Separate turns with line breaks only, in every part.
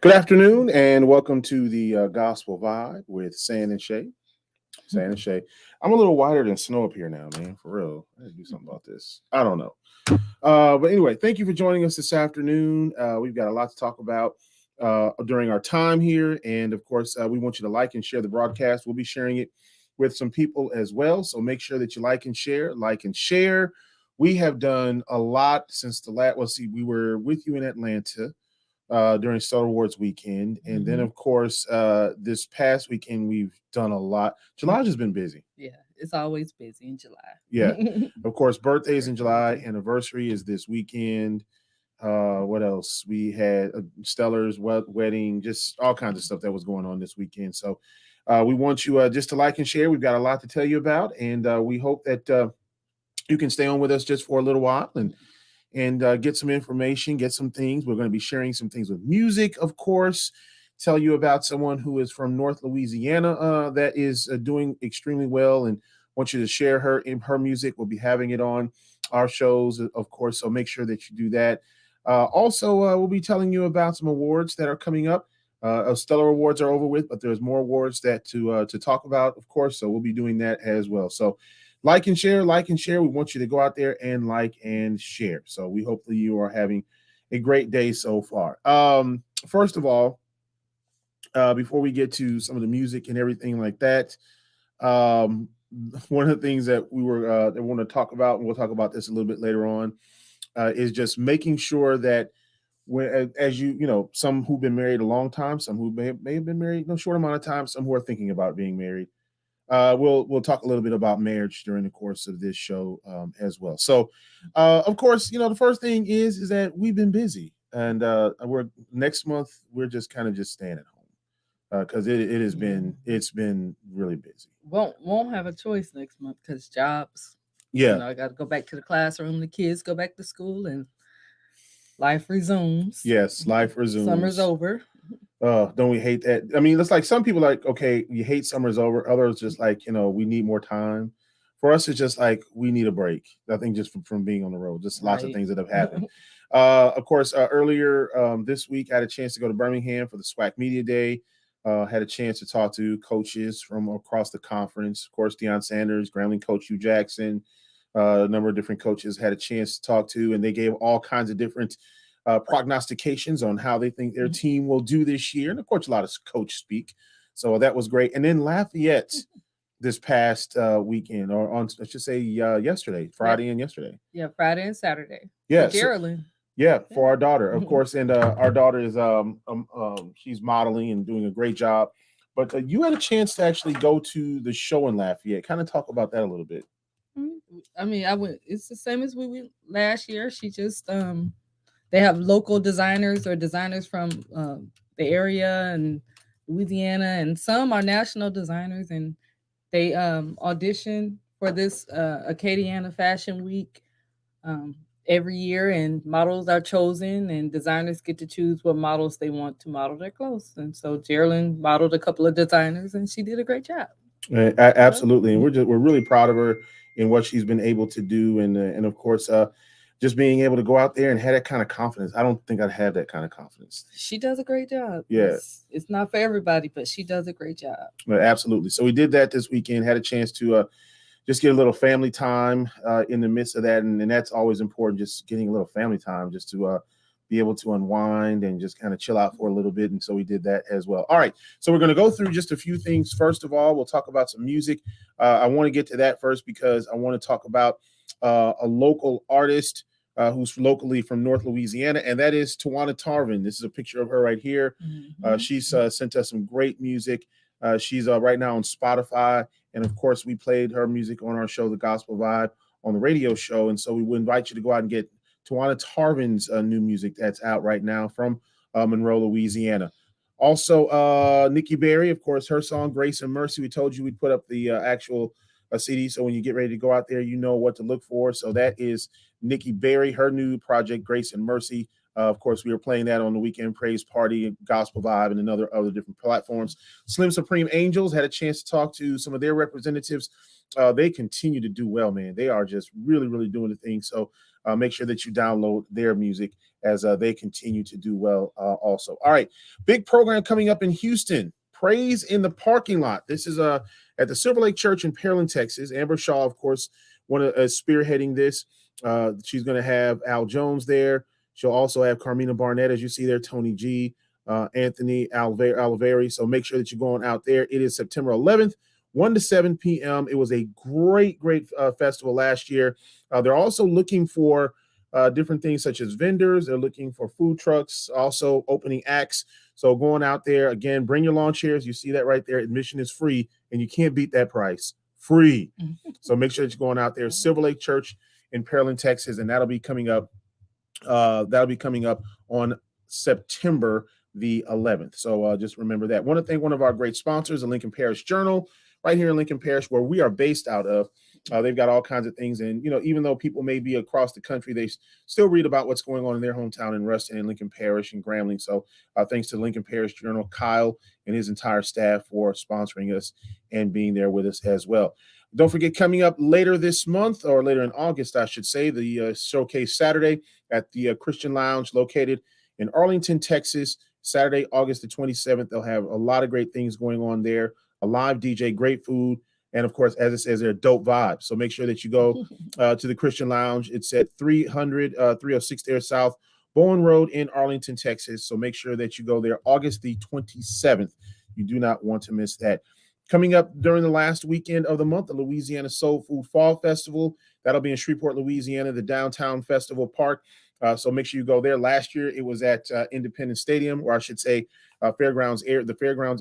Good afternoon, and welcome to the Gospel Vibe with San and Shae. San and Shae. I'm a little whiter than snow up here now, man. For real, I gotta do something about this. I don't know. But anyway, thank you for joining us this afternoon. We've got a lot to talk about during our time here, and of course, we want you to like and share the broadcast. We'll be sharing it with some people as well, so make sure that you like and share. Like and share. We have done a lot since the last. Well, see, we were with you in Atlanta during Star Wars weekend. And then, of course, this past weekend, we've done a lot. July has been busy.
Yeah, it's always busy in July.
Yeah. Of course, birthdays in July, anniversary is this weekend. What else? We had Stellar's wedding, just all kinds of stuff that was going on this weekend. So we want you just to like and share. We've got a lot to tell you about, and we hope that you can stay on with us just for a little while and get some information, get some things. We're going to be sharing some things with music, of course. Tell you about someone who is from North Louisiana that is doing extremely well, and want you to share her music. We'll be having it on our shows, of course. So make sure that you do that. Also, we'll be telling you about some awards that are coming up. Stellar Awards are over with, but there's more awards that to talk about, of course. So we'll be doing that as well. So like and share, like and share. We want you to go out there and like and share. So we hopefully you are having a great day so far. First of all, before we get to some of the music and everything like that, one of the things that we want to talk about, and we'll talk about this a little bit later on, is just making sure that when, as some who've been married a long time, some who may have been married a short amount of time, some who are thinking about being married. We'll talk a little bit about marriage during the course of this show as well. So, of course, the first thing is that we've been busy, and we're next month we're just kind of just staying at home because it's been really busy.
Won't have a choice next month because jobs.
Yeah,
I got to go back to the classroom. The kids go back to school, and life resumes.
yes, life resumes.
Summer's over.
Don't we hate that? I mean, it's like some people like, okay, you hate summer's over. Others just like, we need more time. For us, it's just like we need a break. I think just from being on the road, just lots of things that have happened. Of course, earlier this week, I had a chance to go to Birmingham for the SWAC Media Day. Had a chance to talk to coaches from across the conference. Of course, Deion Sanders, Grambling coach Hugh Jackson, a number of different coaches had a chance to talk to, and they gave all kinds of different prognostications on how they think their team will do this year. And of course, a lot of coach speak. So that was great. And then Lafayette this past weekend, or on, I should say yesterday, Friday and yesterday.
Yeah, Friday and Saturday.
Yeah.
Geraldine.
Yeah, for our daughter, of course. And our daughter is she's modeling and doing a great job. But you had a chance to actually go to the show in Lafayette. Kind of talk about that a little bit.
I mean, I went. It's the same as we went last year. She just they have local designers or designers from the area and Louisiana, and some are national designers, and they audition for this Acadiana Fashion Week every year, and models are chosen, and designers get to choose what models they want to model their clothes. And so Geraldine modeled a couple of designers, and she did a great job.
Absolutely, and we're really proud of her in what she's been able to do, and of course, just being able to go out there and have that kind of confidence. I don't think I'd have that kind of confidence.
She does a great job.
Yeah,
it's not for everybody, but she does a great job.
Absolutely. So we did that this weekend. Had a chance to just get a little family time in the midst of that, and that's always important. Just getting a little family time, just to be able to unwind and just kind of chill out for a little bit. And so we did that as well. All right. So we're going to go through just a few things. First of all, we'll talk about some music. I want to get to that first because I want to talk about a local artist who's locally from North Louisiana, and that is Tawana Tarvin. This is a picture of her right here. She's sent us some great music. She's right now on Spotify. And of course, we played her music on our show, The Gospel Vibe, on the radio show. And so we would invite you to go out and get Tawana Tarvin's new music that's out right now from Monroe, Louisiana. Also, Nikki Berry, of course, her song, Grace and Mercy. We told you we'd put up the actual CD. So when you get ready to go out there, you know what to look for. So that is Nikki Berry, her new project, Grace and Mercy. Of course, we were playing that on the Weekend Praise Party, Gospel Vibe, and other different platforms. Slim Supreme Angels had a chance to talk to some of their representatives. They continue to do well, man. They are just really, really doing the thing. So make sure that you download their music as they continue to do well also. All right, big program coming up in Houston. Praise in the Parking Lot. This is at the Silver Lake Church in Pearland, Texas. Amber Shaw, of course, spearheading this. She's going to have Al Jones there. She'll also have Carmina Barnett, as you see there, Tony G, Anthony Oliveri. So make sure that you're going out there. It is September 11th, 1 to 7 p.m. It was a great festival last year. They're also looking for different things such as vendors. They're looking for food trucks, also opening acts. So going out there, again, bring your lawn chairs. You see that right there. Admission is free, and you can't beat that price. Free. So make sure that you're going out there. Silver Lake Church in Pearland, Texas, and that'll be coming up. On September the 11th. So just remember that. I want to thank one of our great sponsors, the Lincoln Parish Journal, right here in Lincoln Parish, where we are based out of. They've got all kinds of things. And, even though people may be across the country, they still read about what's going on in their hometown in Ruston and Lincoln Parish and Grambling. So thanks to the Lincoln Parish Journal, Kyle and his entire staff for sponsoring us and being there with us as well. Don't forget, coming up later this month, or later in August, I should say, the Showcase Saturday at the Christian Lounge located in Arlington, Texas. Saturday, August the 27th. They'll have a lot of great things going on there. A live DJ, great food, and of course, as it says, they're dope vibes. So make sure that you go to the Christian Lounge. It's at 306 there South Bowen Road in Arlington, Texas. So make sure that you go there August the 27th. You do not want to miss that. Coming up during the last weekend of the month, the Louisiana Soul Food Fall Festival. That'll be in Shreveport, Louisiana, the Downtown Festival Park. So make sure you go there. Last year, it was at Independence Stadium, or I should say the fairgrounds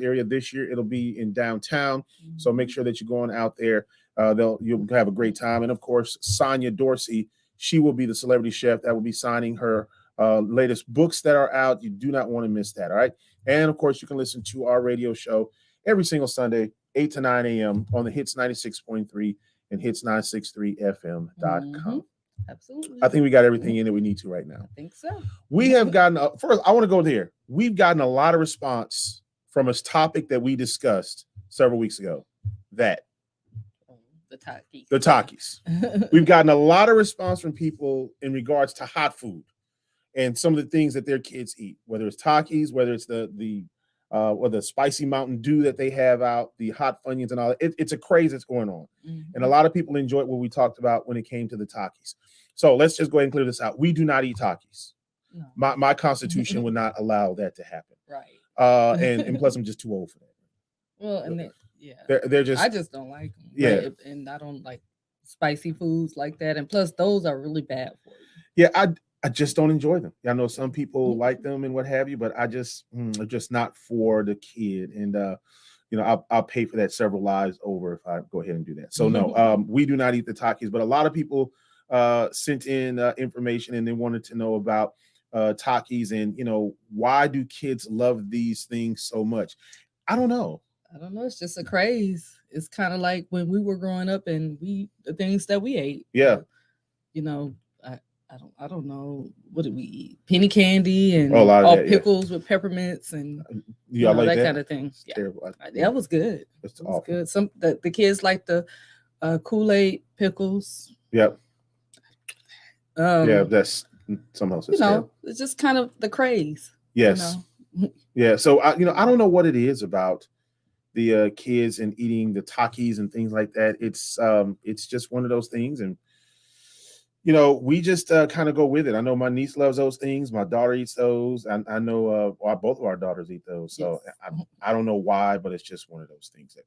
area. This year, it'll be in downtown. So make sure that you're going out there. You'll have a great time. And, of course, Sonia Dorsey, she will be the celebrity chef that will be signing her latest books that are out. You do not want to miss that, all right? And, of course, you can listen to our radio show every single Sunday, 8 to 9 a.m. on the Hits 96.3 and hits963fm.com.
Absolutely.
I think we got everything in that we need to right now.
I think so.
We have gotten, first, I want to go there. We've gotten a lot of response from a topic that we discussed several weeks ago. The Takis. We've gotten a lot of response from people in regards to hot food and some of the things that their kids eat, whether it's Takis, whether it's the spicy Mountain Dew that they have out, the hot Funyuns and all that. It's a craze that's going on. And a lot of people enjoyed what we talked about when it came to the Takis. So let's just go ahead and clear this out. We do not eat Takis. No. My constitution would not allow that to happen.
Right.
And plus I'm just too old for that.
Well, and
they're just,
I just don't like them.
Yeah.
Right? And I don't like spicy foods like that. And plus those are really bad for you.
Yeah, I just don't enjoy them. I know some people like them and what have you, but I just not for the kid. And I'll pay for that several lives over if I go ahead and do that. So no, we do not eat the Takis, but a lot of people sent in information and they wanted to know about Takis and why do kids love these things so much? I don't know.
It's just a craze. It's kind of like when we were growing up and the things that we ate.
Yeah.
I don't know, what did we eat? Penny candy and pickles with peppermints and
like
that kind of thing. Yeah.
Terrible.
That was good.
It's awful.
Good. The kids like the Kool-Aid pickles.
Yep. That's something else.
It's just kind of the craze.
Yes. Yeah. So I don't know what it is about the kids and eating the Takis and things like that. It's just one of those things, and we just kind of go with it. I know my niece loves those things. My daughter eats those. I know both of our daughters eat those. So yes. I don't know why, but it's just one of those things that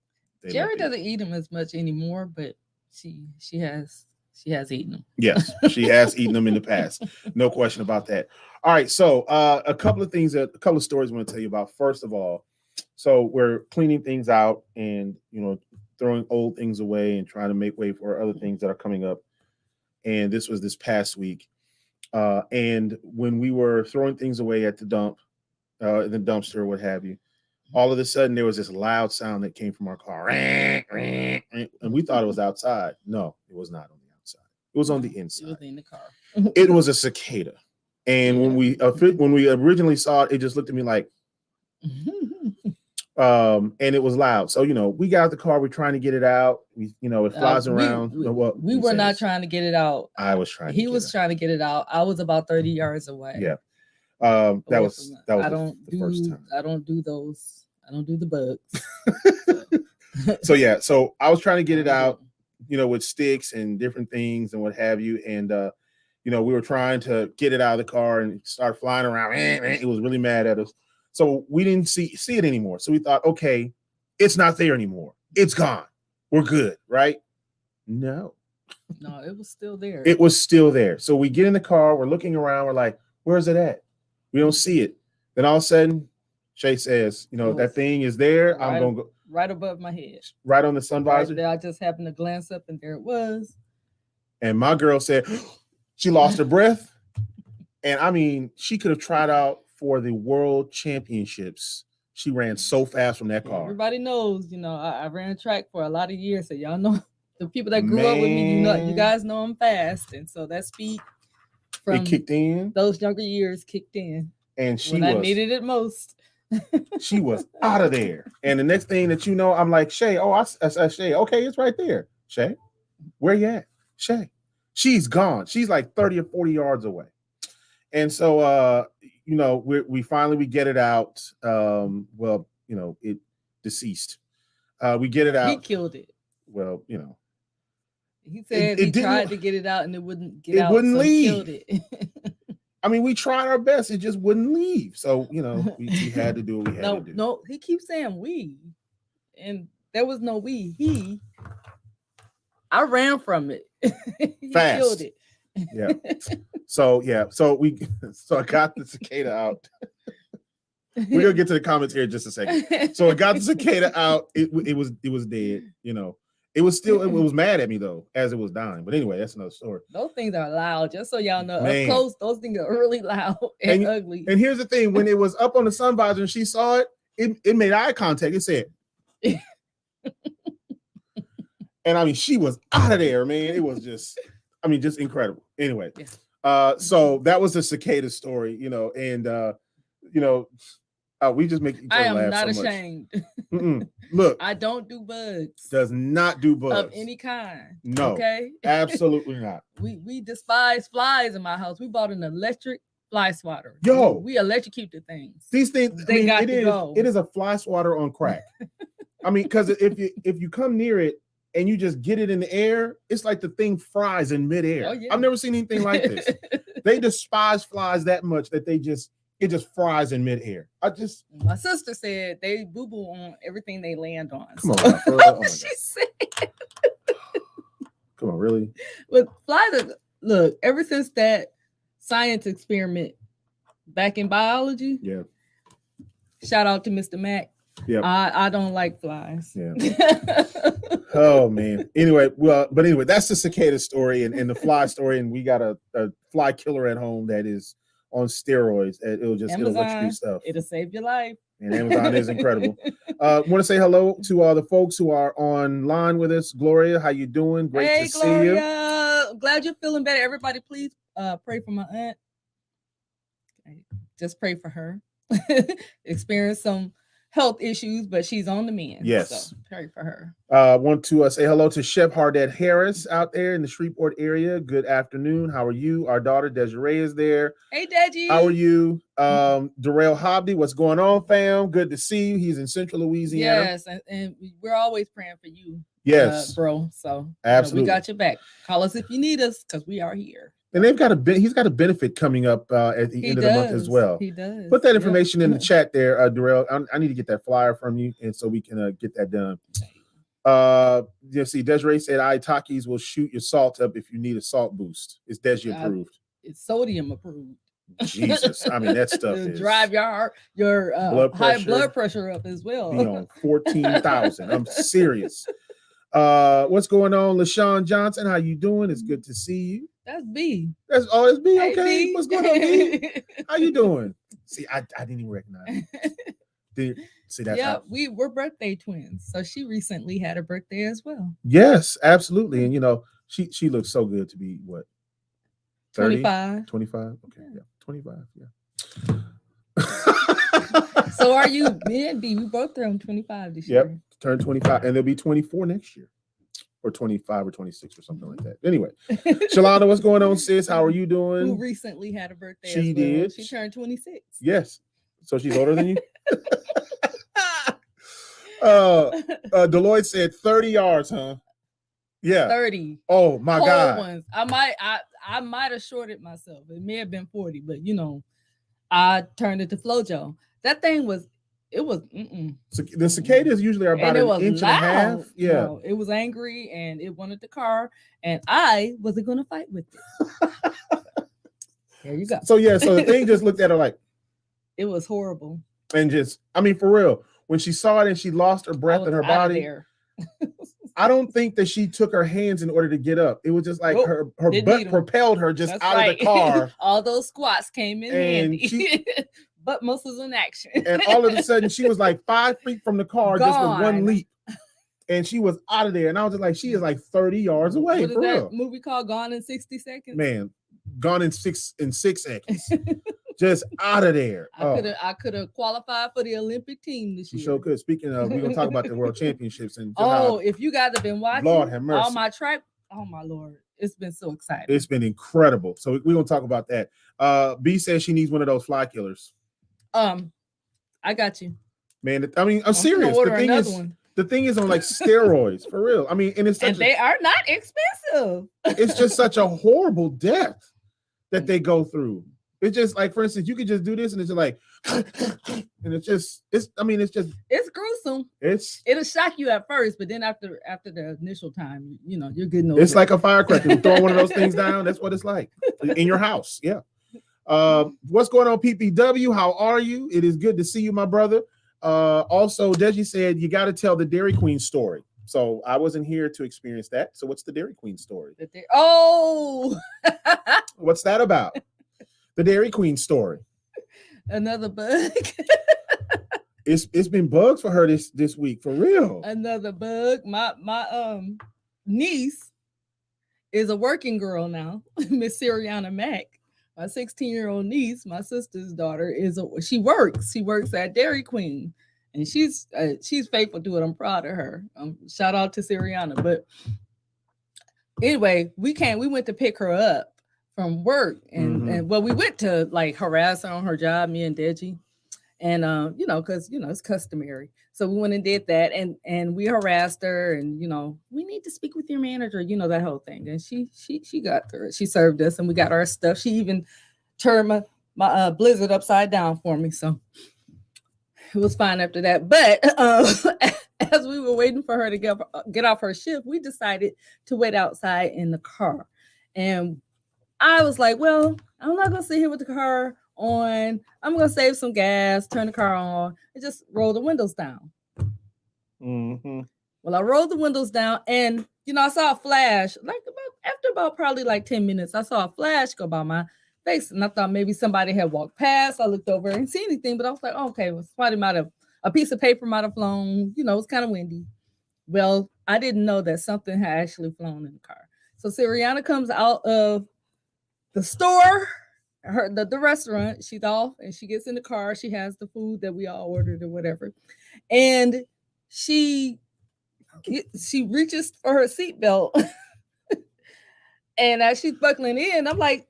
Jerry doesn't eat them as much anymore, but she has eaten them.
Yes, she has eaten them in the past. No question about that. All right. So a couple of stories I want to tell you about. First of all, so we're cleaning things out and, throwing old things away and trying to make way for other things that are coming up. And this was this past week. And when we were throwing things away at the dumpster, what have you, all of a sudden there was this loud sound that came from our car. And we thought it was outside. No, it was not on the outside. It was on the inside.
It was in the car.
It was a cicada. And
Yeah.
when we originally saw it, it just looked at me like, and it was loud. So we got out the car, we're trying to get it out. It flies around.
We were not trying to get it out.
I was trying.
He was trying to get it out. I was about 30 yards away.
Yeah. That was
I don't do the first time. I don't do those. I don't do the
bugs. So I was trying to get it out, with sticks and different things and what have you. And we were trying to get it out of the car and start flying around. It was really mad at us. So we didn't see it anymore. So we thought, okay, it's not there anymore. It's gone. We're good, right? No,
it was still there.
It was still there. So we get in the car, we're looking around, we're like, where's it at? We don't see it. Then all of a sudden, Shae says, that thing is there. I'm going to go
right above my head.
Right on the sun visor.
Right there, I just happened to glance up and there it was.
And my girl said she lost her breath. And I mean, she could have tried out for the world championships. She ran so fast from that car.
Everybody knows, I ran track for a lot of years. So y'all know the people that grew up with me, you guys know I'm fast. And so that speed
it kicked in.
Those younger years kicked in.
And
I needed it most.
She was out of there. And the next thing that I'm like, Shae, I said, Shae, okay, it's right there. Shae, where you at? Shae, she's gone. She's like 30 or 40 yards away. And so, we finally get it out. It deceased. We get it out.
He killed it.
Well,
he said he tried to get it out and it wouldn't get out.
It wouldn't leave.
He killed it.
I mean, we tried our best. It just wouldn't leave. So, we had to do what we had to do.
No, he keeps saying we. And there was no we. I ran from it. He
fast.
Killed it.
Yeah. So I got the cicada out. We're gonna get to the comments here in just a second. So I got the cicada out. It was dead. It was mad at me though as it was dying. But anyway, that's another story.
Those things are loud. Just so y'all know, up close, those things are really loud and ugly.
And here's the thing: when it was up on the sun visor and she saw it, it made eye contact. It said. And I mean, she was out of there, man. It was just incredible. Anyway, so that was the cicada story, and we just make each other laugh. I am not ashamed. Look,
I don't do bugs.
Does not do bugs
of any kind.
No, okay, absolutely not.
We despise flies in my house. We bought an electric fly swatter.
Yo,
we electrocute the things.
These things, it is a fly swatter on crack. I mean, because if you come near it and you just get it in the air, it's like the thing fries in midair.
Oh, yeah.
I've never seen anything like this. They despise flies that much that it just fries in midair.
My sister said they boo-boo on everything they land on.
Come on, oh
she said.
Come on, really?
But flies, look, ever since that science experiment back in biology, shout out to Mr. Mac.
Yeah,
I don't like flies.
Yeah. Oh man. Anyway, that's the cicada story and the fly story, and we got a fly killer at home that is on steroids. It'll electrocute stuff.
It'll save your life.
And Amazon is incredible. Want to say hello to all the folks who are online with us. Gloria, how you doing? Great to see you.
I'm glad you're feeling better. Everybody, please pray for my aunt. Just pray for her. Experience some health issues, but she's on the mend.
Yes.
So pray for her.
Want to say hello to Chef Hardette Harris out there in the Shreveport area. Good afternoon. How are you? Our daughter Desiree is there.
Hey, Deji.
How are you? Darrell Hobby, what's going on, fam? Good to see you. He's in Central Louisiana.
Yes, and we're always praying for you.
Yes,
bro. So
absolutely,
we got your back. Call us if you need us because we are here.
And he's got a benefit coming up at the end of the month as well.
He does.
Put that information in the chat there, Darrell. I need to get that flyer from you, and so we can get that done. See, Desiree said Takis will shoot your salt up if you need a salt boost. It's Desi approved.
It's sodium approved.
Jesus, I mean that stuff is
drive your high blood pressure up as well.
14,000. I'm serious. What's going on, LaShawn Johnson? How you doing? It's good to see you.
That's B.
It's B.
Hey,
okay.
B.
What's going on, B? How you doing? See, I didn't even recognize you.
That's we're birthday twins. So she recently had a birthday as well.
Yes, absolutely. And she looks so good to be what?
30? 25.
25. Okay. Yeah. 25, yeah.
So are you, me and B? We both turned 25 this
Yep,
year.
turn 25, and they'll be 24 next year, or 25 or 26 or something like that. Anyway, Shalana, what's going on, sis? How are you doing?
Who recently had a birthday?
She
as well.
did.
She turned 26.
Yes. So she's older than you? Deloitte said 30 yards, huh? Yeah.
30.
Oh my
whole
God.
ones. I might have shorted myself. It may have been 40, but I turned it to FloJo. That thing was, it was,
So the cicadas usually are about
and it
an
was
inch
loud.
and a half. Yeah.
No, it was angry and it wanted the car, and I wasn't going to fight with it. There you go.
So yeah, so the thing just looked at her like,
it was horrible.
And just, I mean, for real, when she saw it and she lost her breath in her body, I don't think that she took her hands in order to get up. It was just like her butt propelled her just out of the car.
All those squats came in handy. Butt muscles in action.
And all of a sudden, she was like 5 feet from the car just with one leap. And she was out of there. And I was just like, she is like 30 yards away.
What is that movie called? Gone in 60 Seconds?
Man, gone in six seconds. Just out of there.
I could have qualified for the Olympic team this year.
You sure could. Speaking of, we're gonna talk about the World Championships and
if you guys have been watching,
Lord have mercy.
All my track, oh my Lord, it's been so exciting.
It's been incredible. So we're gonna talk about that. B says she needs one of those fly killers.
I got you,
man. I mean, I'm serious. The thing is on like steroids for real. I mean, and
they are not expensive.
It's just such a horrible death that they go through. It's just like, for instance, you could just do this and it's just like, and it's
gruesome. It'll shock you at first, but then after the initial time, you're getting over.
It's like a firecracker. You throw one of those things down. That's what it's like in your house. Yeah. What's going on, PPW? How are you? It is good to see you, my brother. Also, Deji said you got to tell the Dairy Queen story. So I wasn't here to experience that. So what's the Dairy Queen story? What's that about? The Dairy Queen story.
Another bug.
It's been bugs for her this week, for real.
Another bug. My niece is a working girl now, Miss Siriana Mack. My 16-year-old niece, my sister's daughter, she works at Dairy Queen, and she's faithful to it. I'm proud of her. Shout out to Siriana. But anyway, we went to pick her up from work, and we went to like harass her on her job, me and Deji, and because it's customary. So we went and did that, and we harassed her, and we need to speak with your manager, that whole thing. And she got through it. She served us, and we got our stuff. She even turned my blizzard upside down for me, so it was fine after that. But as we were waiting for her to get off her shift, we decided to wait outside in the car, and I was like, well, I'm not gonna sit here with the car on. I'm gonna save some gas, turn the car on, and just roll the windows down. Well, I rolled the windows down, and I saw a flash. After about probably like 10 minutes, I saw a flash go by my face, and I thought maybe somebody had walked past. I looked over and didn't see anything, but I was like, okay, well, somebody a piece of paper might have flown. It was kind of windy. Well, I didn't know that something had actually flown in the car. So Siriana comes out of the store, the restaurant. She's off, and she gets in the car. She has the food that we all ordered or whatever, and she reaches for her seatbelt, and as she's buckling in, I'm like,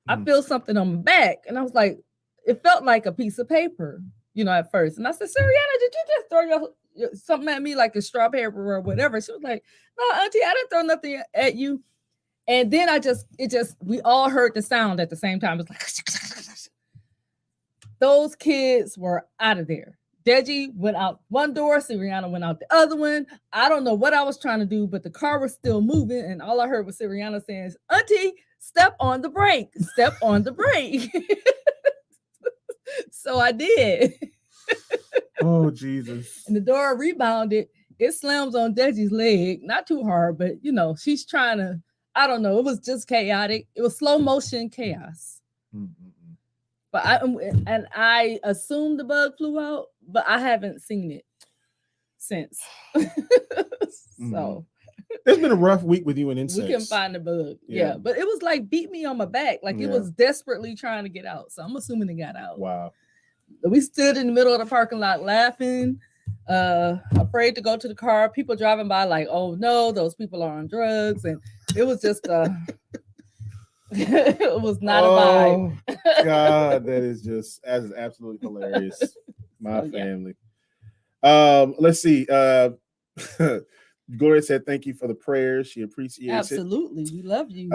I feel something on my back, and I was like, it felt like a piece of paper, at first, and I said, Siriana, did you just throw something at me like a straw paper or whatever? She was like, no, Auntie, I didn't throw nothing at you. And then we all heard the sound at the same time. It's like, those kids were out of there. Deji went out one door, Siriana went out the other one. I don't know what I was trying to do, but the car was still moving. And all I heard was Siriana saying, Auntie, step on the brake, step on the brake. So I did.
Oh, Jesus.
And the door rebounded. It slams on Deji's leg, not too hard, but she's trying to, I don't know. It was just chaotic. It was slow motion chaos. But I assumed the bug flew out, but I haven't seen it since. So
It's been a rough week with you and insects.
We couldn't find the bug.
Yeah.
Yeah. But it was like beat me on my back. Like it was desperately trying to get out. So I'm assuming it got out.
Wow.
We stood in the middle of the parking lot laughing, afraid to go to the car. People driving by like, oh no, those people are on drugs. And it was just it was not a vibe.
God, that is absolutely hilarious. My family. Let's see. Gloria said, thank you for the prayers. She appreciates
it. Absolutely. We love you.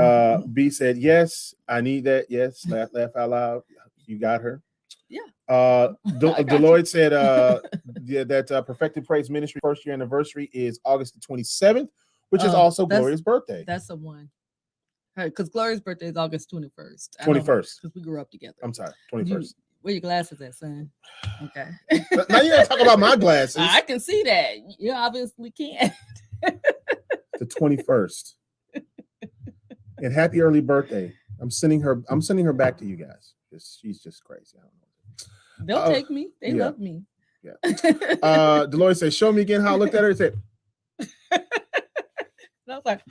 B said, yes, I need that. Yes. Laugh out loud. You got her.
Yeah.
Deloitte said that Perfected Praise Ministry first year anniversary is August the 27th, which is also Gloria's birthday.
That's the one. Because Gloria's birthday is August 21st.
21st.
Because we grew up together.
I'm sorry, 21st.
Where your glasses at, son? Okay.
Now you gotta talk about my glasses.
I can see that. You obviously can't.
The 21st. And happy early birthday. I'm sending her back to you guys. She's just crazy. I don't know.
They'll take me. They love me.
Yeah. Deloitte said, show me again how I looked at her and said.
And I was like,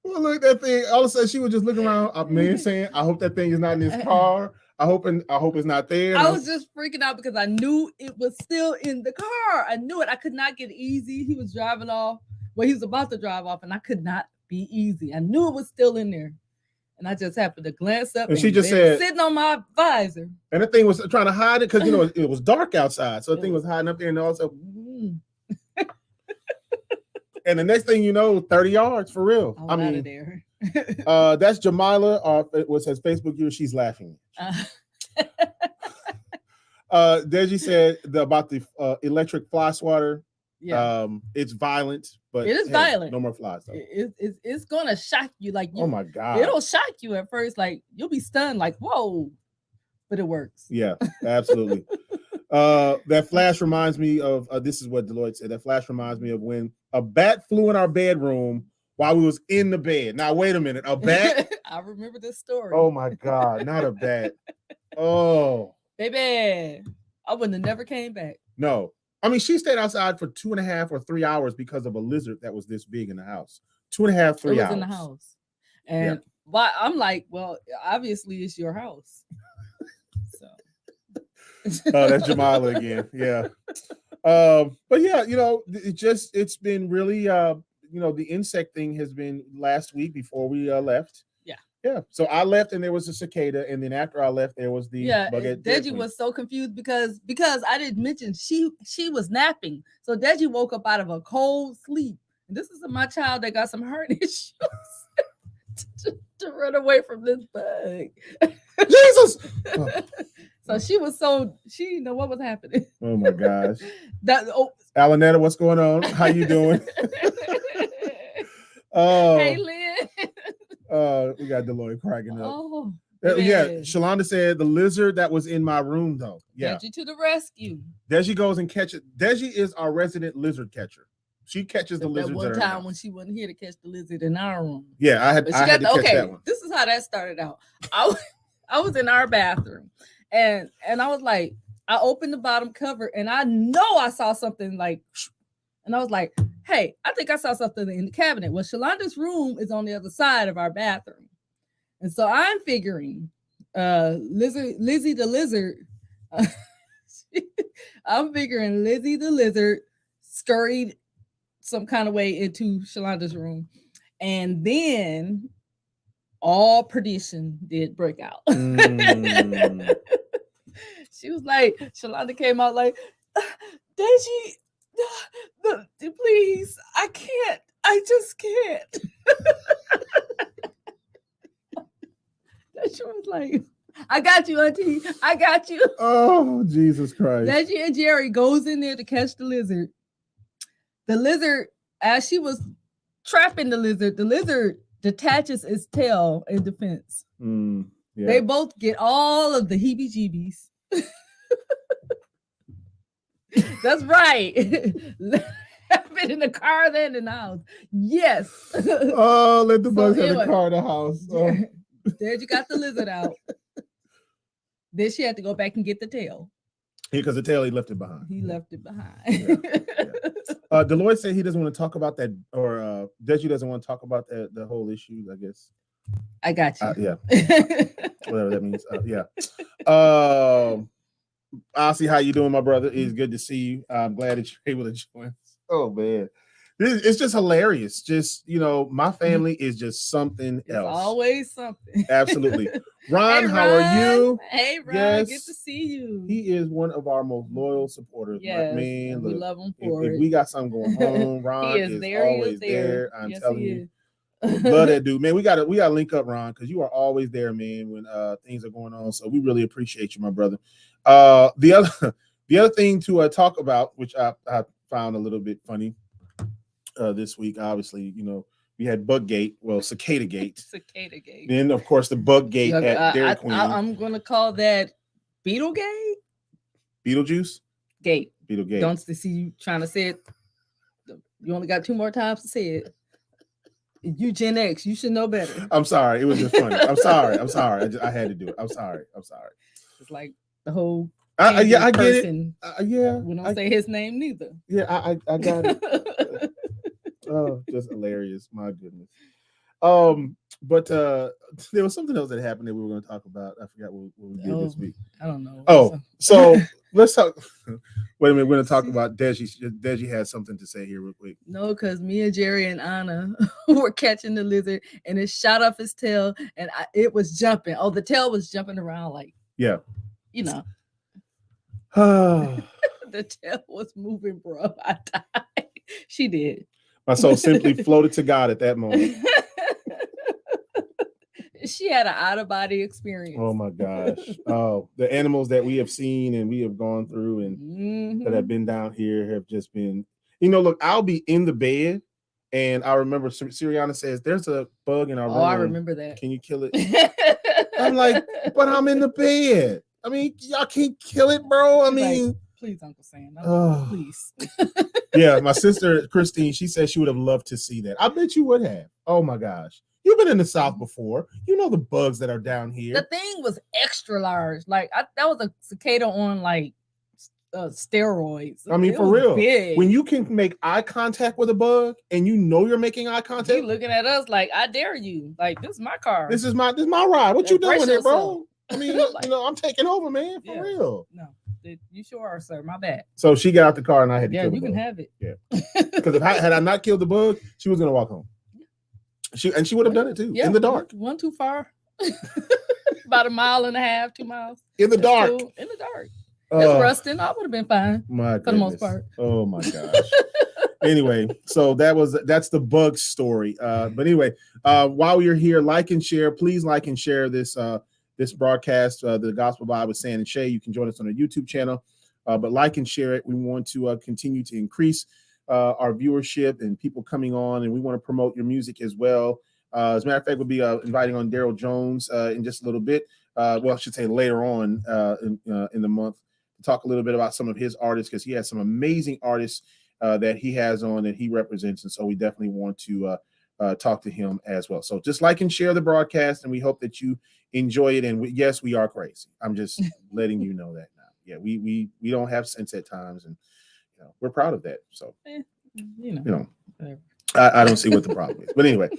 well, look, that thing, all of a sudden she was just looking around, saying, I hope that thing is not in his car. I hope it's not there.
I was just freaking out because I knew it was still in the car. I knew it. I could not get easy. He was driving off. Well, he was about to drive off, and I could not be easy. I knew it was still in there. And I just happened to glance up,
and she just said,
sitting on my visor.
And the thing was trying to hide it because, it was dark outside. So the thing was hiding up there, and also. And the next thing you know, 30 yards for real.
I mean, out of there.
That's Jamila. It was his Facebook user. She's laughing. Deji said about the electric fly swatter.
Yeah.
It's violent, but
it is violent.
No more flies though.
It's gonna shock you. Like
oh my God.
It'll shock you at first. Like you'll be stunned, like, whoa. But it works.
Yeah, absolutely. That flash reminds me of this is what Deloitte said. That flash reminds me of when a bat flew in our bedroom while we was in the bed. Now wait a minute, a bat?
I remember this story.
Oh my God, not a bat. Oh,
baby, I wouldn't have never came back.
No, I mean she stayed outside for 2.5 or 3 hours because of a lizard that was this big in the house. 2.5, 3 hours
in the house, and why? I'm like, well, obviously it's your house. So.
Oh, that's Jamila again. Yeah. But yeah, it's been really the insect thing has been last week before we left. Yeah. So I left and there was a cicada, and then after I left there was the bug.
Deji was so confused because I didn't mention she was napping. So Deji woke up out of a cold sleep. And this is my child that got some heart issues to run away from this bug.
Jesus.
So she didn't know what was happening.
Oh my gosh. Alanetta, what's going on? How you doing?
Hey, Lynn.
We got Deloitte cracking up.
Oh,
yeah. Shalonda said the lizard that was in my room, though. Yeah.
Deji to the rescue.
Deji goes and catches. Deji is our resident lizard catcher. She catches the lizards.
One time when she wasn't here to catch the lizard in our room.
Yeah, I had to catch that one.
This is how that started out. I was in our bathroom. And I was like, I opened the bottom cover and I know I saw something like, and I was like, hey, I think I saw something in the cabinet. Well, Shalonda's room is on the other side of our bathroom. And so I'm figuring Lizzie the lizard, I'm figuring Lizzie the lizard scurried some kind of way into Shalonda's room. And then all perdition did break out. She was like, Shalonda came out like, Deji, please, I can't. I just can't. She was like, I got you, Auntie. I got you.
Oh, Jesus Christ.
Deji and Jerry goes in there to catch the lizard. The lizard, as she was trapping the lizard detaches its tail in defense. They both get all of the heebie-jeebies. That's right. I've been in the car then in the house. Yes.
Oh, let the bugs have the car in the house. Oh.
There you got the lizard out. Then she had to go back and get the tail.
because the tail he left it behind.
He left it behind.
Deloitte said he doesn't want to talk about that, or Deji doesn't want to talk about the whole issue, I guess.
I got you.
Yeah. Whatever that means. I'll see how you doing, my brother. It's good to see you. I'm glad that you're able to join us. Oh, man. It's just hilarious. Just, my family is just something else.
Always something.
Absolutely. Ron,
hey,
how are you?
Hey, Ron. Yes. Good to see you.
He is one of our most loyal supporters.
Yes,
man,
we love him for it.
If we got something going on, Ron is always there. I'm telling you. Love that dude, man. We gotta link up, Ron, because you are always there, man, when things are going on. So we really appreciate you, my brother. The other thing to talk about, which I found a little bit funny this week, obviously, we had Bug-gate, well, Cicada Gate.
Cicada Gate.
Then, of course, the Bug-gate at Dairy Queen.
I'm gonna call that Beetlegate.
Beetlejuice?
Gate.
Beetlegate.
Don't see you trying to say it. You only got 2 more times to say it. You Gen X, you should know better.
I'm sorry. It was just funny. I'm sorry. I had to do it. I'm sorry.
It's like the whole
I get
person.
It.
We don't say his name neither.
Yeah, I got it. Oh, just hilarious. My goodness. But there was something else that happened that we were going to talk about. I forgot what we did this week.
I don't know.
Oh, so let's talk. Wait a minute. We're going to talk about Deji. Deji has something to say here real quick.
No, because me and Jerry and Anna were catching the lizard, and it shot off his tail, and it was jumping. Oh, the tail was jumping around like,
yeah,
the tail was moving, bro. I died. She did.
My soul simply floated to God at that moment.
She had an out-of-body experience.
Oh my gosh. Oh, the animals that we have seen and we have gone through and that have been down here have just been, look, I'll be in the bed and I remember Siriana says, there's a bug in our room.
Oh, I remember that.
Can you kill it? I'm like, but I'm in the bed. I mean, y'all can't kill it, bro. I mean,
please, Uncle Sam. Please.
Yeah, my sister Christine, she said she would have loved to see that. I bet you would have. Oh my gosh. You've been in the South before. You know the bugs that are down here.
The thing was extra large. Like that was a cicada on like steroids.
I mean, for real. Big. When you can make eye contact with a bug and you're making eye contact,
you looking at us like I dare you. Like this is my car.
This is my ride. What you doing here, bro? I mean, I'm taking over, man. For real.
No, you sure are, sir. My bad.
So she got out the car and I had to kill the bug.
Yeah, you can have it.
Yeah, because had I not killed the bug, she was gonna walk home. She would have done it too in the dark.
One too far. About 1.5 miles, 2 miles.
In the dark.
Cool. In the dark. It's rusting. I would have been fine.
For
the most part.
Oh my gosh. Anyway, so that's the bug story. But anyway, while you're here, like and share. Please like and share this broadcast, the Gospel Vibe with San and Shae. You can join us on our YouTube channel. But like and share it. We want to continue to increase our viewership and people coming on, and we want to promote your music as well. As a matter of fact, we'll be inviting on Daryl Jones in just a little bit. Well, I should say later on in the month to talk a little bit about some of his artists, because he has some amazing artists that he has on that he represents, and so we definitely want to talk to him as well. So just like and share the broadcast, and we hope that you enjoy it. And yes, we are crazy. I'm just letting you know that now. Yeah, we don't have sense at times, and we're proud of that. So, I don't see what the problem is. But anyway,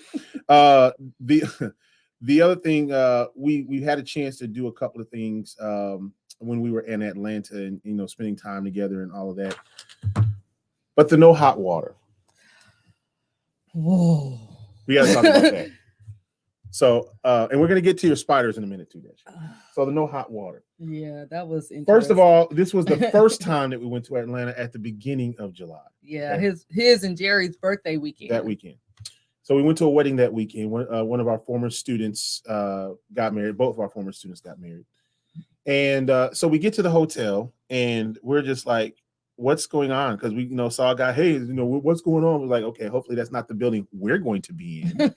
the other thing, we had a chance to do a couple of things when we were in Atlanta and, spending time together and all of that. But the no hot water.
Whoa.
We got to talk about that. So, and we're going to get to your spiders in a minute too, Dash. So the no hot water.
Yeah, that was interesting.
First of all, this was the first time that we went to Atlanta at the beginning of July.
Yeah, okay? his and Jerry's birthday weekend.
That weekend. So we went to a wedding that weekend. One of our former students got married. Both of our former students got married. And so we get to the hotel and we're just like, what's going on? Because we, saw a guy, hey, what's going on? We're like, okay, hopefully that's not the building we're going to be in.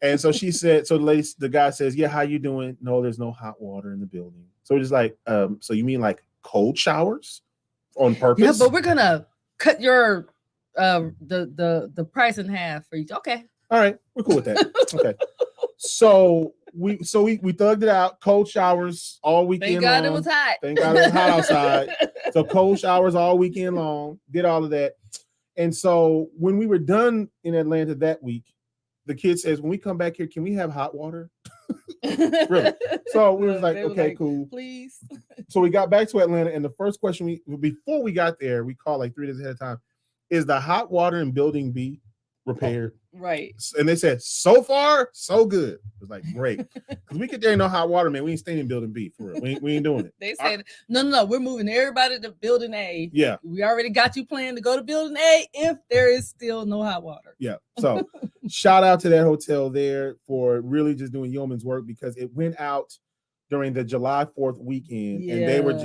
And so she said, so the guy says, yeah, how you doing? No, there's no hot water in the building. So we're just like, so you mean like cold showers on purpose?
Yeah, but we're gonna cut your the price in half for you. Okay.
All right, we're cool with that. Okay. So we thugged it out. Cold showers all weekend
Thank God
long.
it was hot.
Thank God it was hot outside. So cold showers all weekend long. Did all of that. And so when we were done in Atlanta that week, the kid says, when we come back here, can we have hot water? Really? So we was like, okay, cool.
Please.
So we got back to Atlanta, and the first question before we got there, we called like 3 days ahead of time. Is the hot water in building B repaired?
Right.
And they said, so far, so good. It was like, great. Because we get there and no hot water, man. We ain't staying in building B for real. We ain't doing it.
They said, no, we're moving everybody to building A.
Yeah.
We already got you planned to go to building A if there is still no hot water.
Yeah. So shout out to that hotel there for really just doing yeoman's work, because it went out during the July 4th weekend, and they were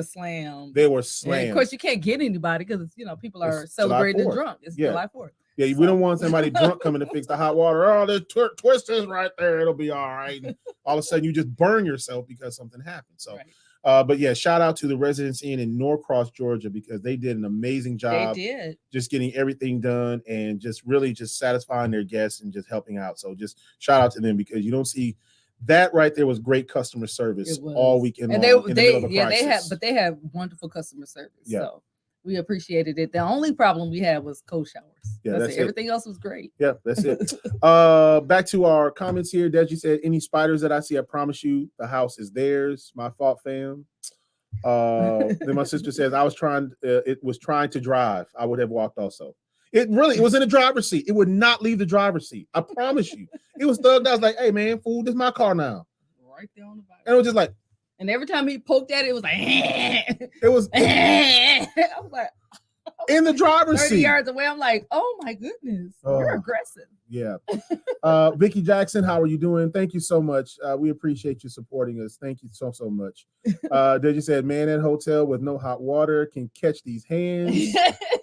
slammed.
They were slammed.
And of course, you can't get anybody because people are celebrating drunk. It's July 4th.
Yeah, we don't want somebody drunk coming to fix the hot water. Oh, there's twisters right there. It'll be all right. And all of a sudden, you just burn yourself because something happened. So, right. But yeah, shout out to the Residence Inn in Norcross, Georgia, because they did an amazing job.
They did.
Just getting everything done and just really just satisfying their guests and just helping out. So just shout out to them, because you don't see that right there was great customer service all weekend
and
long.
They had wonderful customer service.
Yeah.
So we appreciated it. The only problem we had was cold showers.
Yeah, that's it.
Everything else was great.
Yeah, that's it. Back to our comments here. Deji said, any spiders that I see, I promise you the house is theirs. My fault, fam. Then my sister says, it was trying to drive. I would have walked also. It was in the driver's seat. It would not leave the driver's seat. I promise you. It was thugged. I was like, hey man, fool, this is my car now.
Right there on the bike.
And it was just like,
and every time he poked at it, it was like,
it was
I was like,
in the driver's
30
seat.
yards away. I'm like, oh my goodness, you're aggressive.
Yeah. Vicky Jackson, how are you doing? Thank you so much. We appreciate you supporting us. Thank you so much. Deji said, man, that hotel with no hot water can catch these hands.